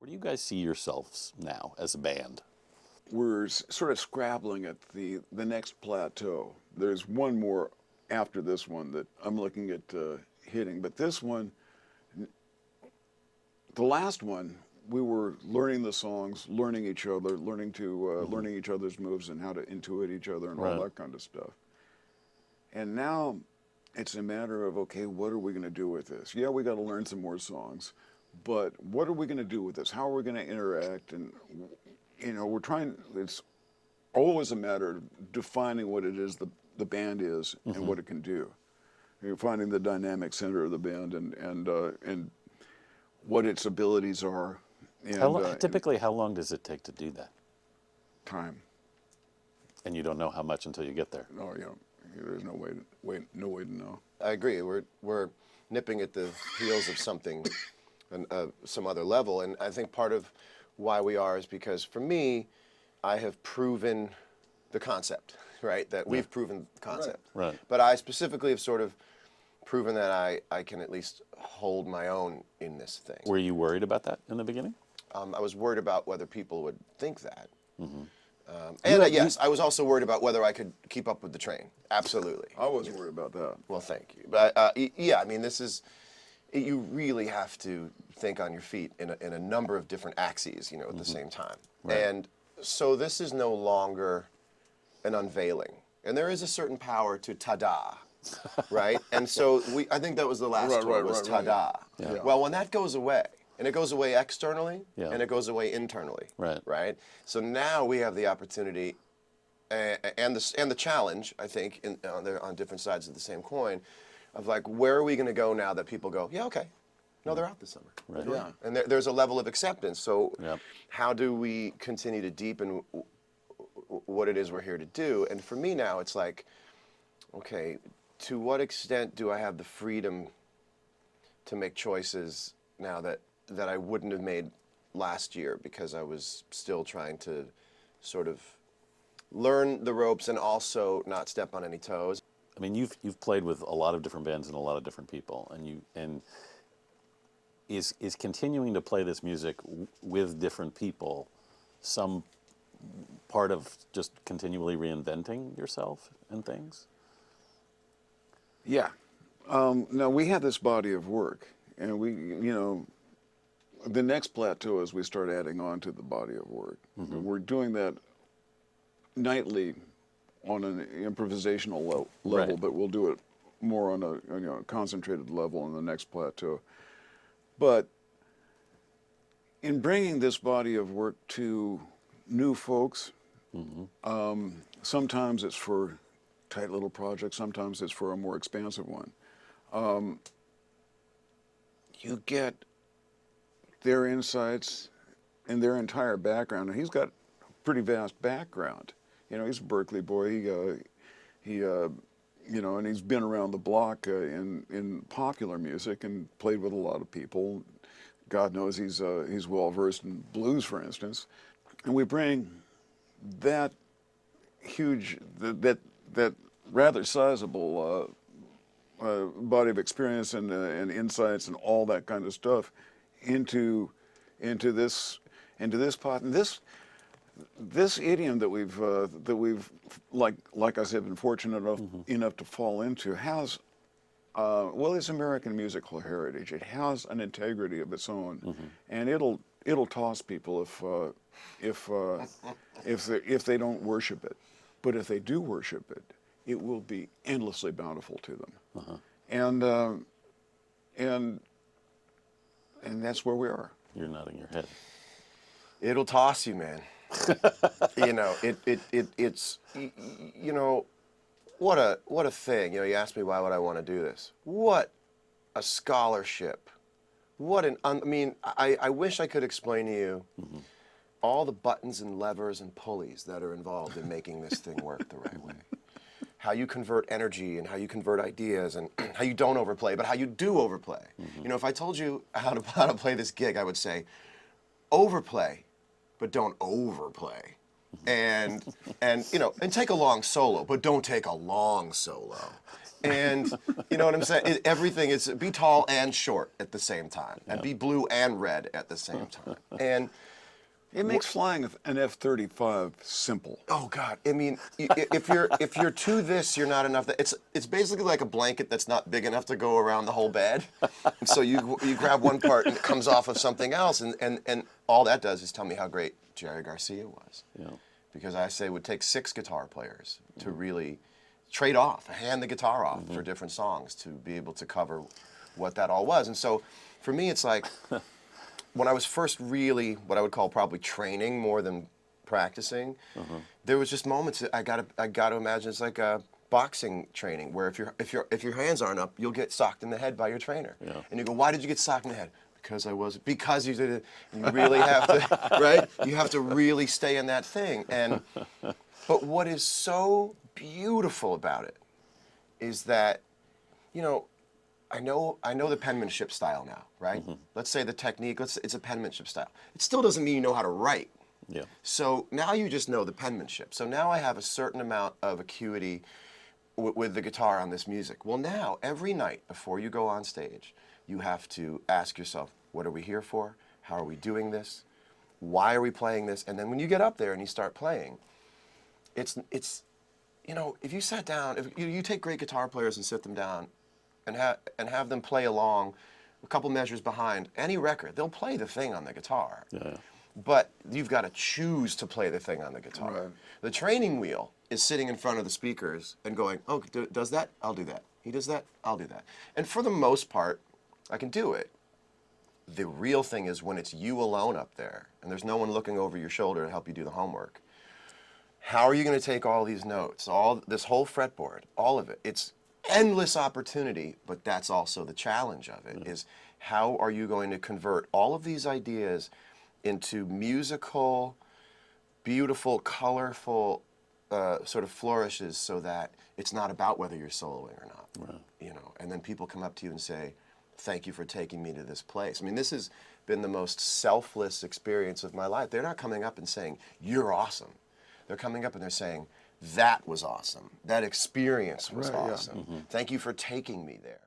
Where do you guys see yourselves now as a band? We're sort of scrabbling at the next plateau. There's one more after this one that I'm looking at hitting, but this one, the last one, we were learning the songs, learning each other, learning each other's moves and how to intuit each other and all that kind of stuff. And now it's a matter of, okay, what are we going to do with this? Yeah, we got to learn some more songs, but what are we going to do with this? How are we going to interact? And we're trying. It's always a matter of defining what it is the band is and what it can do. You're finding the dynamic center of the band and what its abilities are. And, typically, how long does it take to do that? Time. And you don't know how much until you get there. Oh yeah, there's no way to know. I agree. We're nipping at the heels of something, some other level, and I think part of why we are is because for me, I have proven the concept, right? That we've proven the concept. Right. But I specifically have sort of proven that I can at least hold my own in this thing. Were you worried about that in the beginning? I was worried about whether people would think that. And yes, I was also worried about whether I could keep up with the train. Absolutely. I wasn't worried about that. Well, thank you. But yeah, I mean, this is, you really have to think on your feet in a number of different axes, at the same time. Right. And so this is no longer an unveiling. And there is a certain power to ta-da, right? And so I think that was the last tour, was ta-da. Yeah. Well, when that goes away, and it goes away externally, Yeah. and it goes away internally, right? So now we have the opportunity and the challenge, I think, on different sides of the same coin, of like, where are we going to go now that people go, yeah, okay, no, they're out this summer. Right. Yeah. And there's a level of acceptance. So Yep. how do we continue to deepen what it is we're here to do? And for me now, it's like, okay, to what extent do I have the freedom to make choices now that I wouldn't have made last year because I was still trying to sort of learn the ropes and also not step on any toes. I mean, you've played with a lot of different bands and a lot of different people, and is continuing to play this music with different people some part of just continually reinventing yourself and things? Yeah. Now we have this body of work, and the next plateau is we start adding on to the body of work. We're doing that nightly on an improvisational level, but we'll do it more on a concentrated level on the next plateau. But in bringing this body of work to new folks, sometimes it's for tight little projects, sometimes it's for a more expansive one. You get their insights and their entire background, and he's got a pretty vast background. He's a Berkeley boy. And he's been around the block in popular music and played with a lot of people. God knows he's well versed in blues, for instance. And we bring that huge, that rather sizable body of experience and insights and all that kind of stuff into this pot. And this idiom that we've like I said, been fortunate enough to fall into has it's American musical heritage. It has an integrity of its own, and it'll toss people if they don't worship it. But if they do worship it, it will be endlessly bountiful to them. And that's where we are. You're nodding your head. It'll toss you, man. It's what a thing. You asked me why would I want to do this? What a scholarship. I wish I could explain to you all the buttons and levers and pulleys that are involved in making this thing work the right way. How you convert energy and how you convert ideas and how you don't overplay, but how you do overplay. If I told you how to play this gig, I would say, overplay, but don't overplay. And take a long solo, but don't take a long solo. And you know what I'm saying? Everything is be tall and short at the same time, and be blue and red at the same time. And It makes flying an F-35 simple. oh God, I mean, if you're to this, you're not enough. It's basically like a blanket that's not big enough to go around the whole bed. And so you grab one part and it comes off of something else, and all that does is tell me how great Jerry Garcia was. Yeah. Because I say it would take 6 guitar players to really trade off, hand the guitar off for different songs to be able to cover what that all was. And so for me, it's like when I was first really what I would call probably training more than practicing, there was just moments that I got to imagine it's like a boxing training where if your hands aren't up, you'll get socked in the head by your trainer. Yeah. And you go, why did you get socked in the head? Because you did it. You really have to, right? You have to really stay in that thing. But what is so beautiful about it is that, you know, I know the penmanship style now, right? Let's say the technique, it's a penmanship style. It still doesn't mean you know how to write. Yeah. So now you just know the penmanship. So now I have a certain amount of acuity with the guitar on this music. Well, now, every night before you go on stage, you have to ask yourself, what are we here for? How are we doing this? Why are we playing this? And then when you get up there and you start playing, it's you know, if you sat down, if you take great guitar players and sit them down and have them play along a couple measures behind any record, they'll play the thing on the guitar. Yeah. But you've got to choose to play the thing on the guitar. Right. The training wheel is sitting in front of the speakers and going, oh, does that? I'll do that. He does that? I'll do that. And for the most part, I can do it. The real thing is when it's you alone up there and there's no one looking over your shoulder to help you do the homework. How are you going to take all these notes, this whole fretboard, all of it? It's endless opportunity, but that's also the challenge of it, is how are you going to convert all of these ideas into musical, beautiful, colorful sort of flourishes so that it's not about whether you're soloing or not. Right. You know, and then people come up to you and say, thank you for taking me to this place. I mean, this has been the most selfless experience of my life. They're not coming up and saying, you're awesome. They're coming up and they're saying, that was awesome. That experience was Right, yeah. awesome. Thank you for taking me there.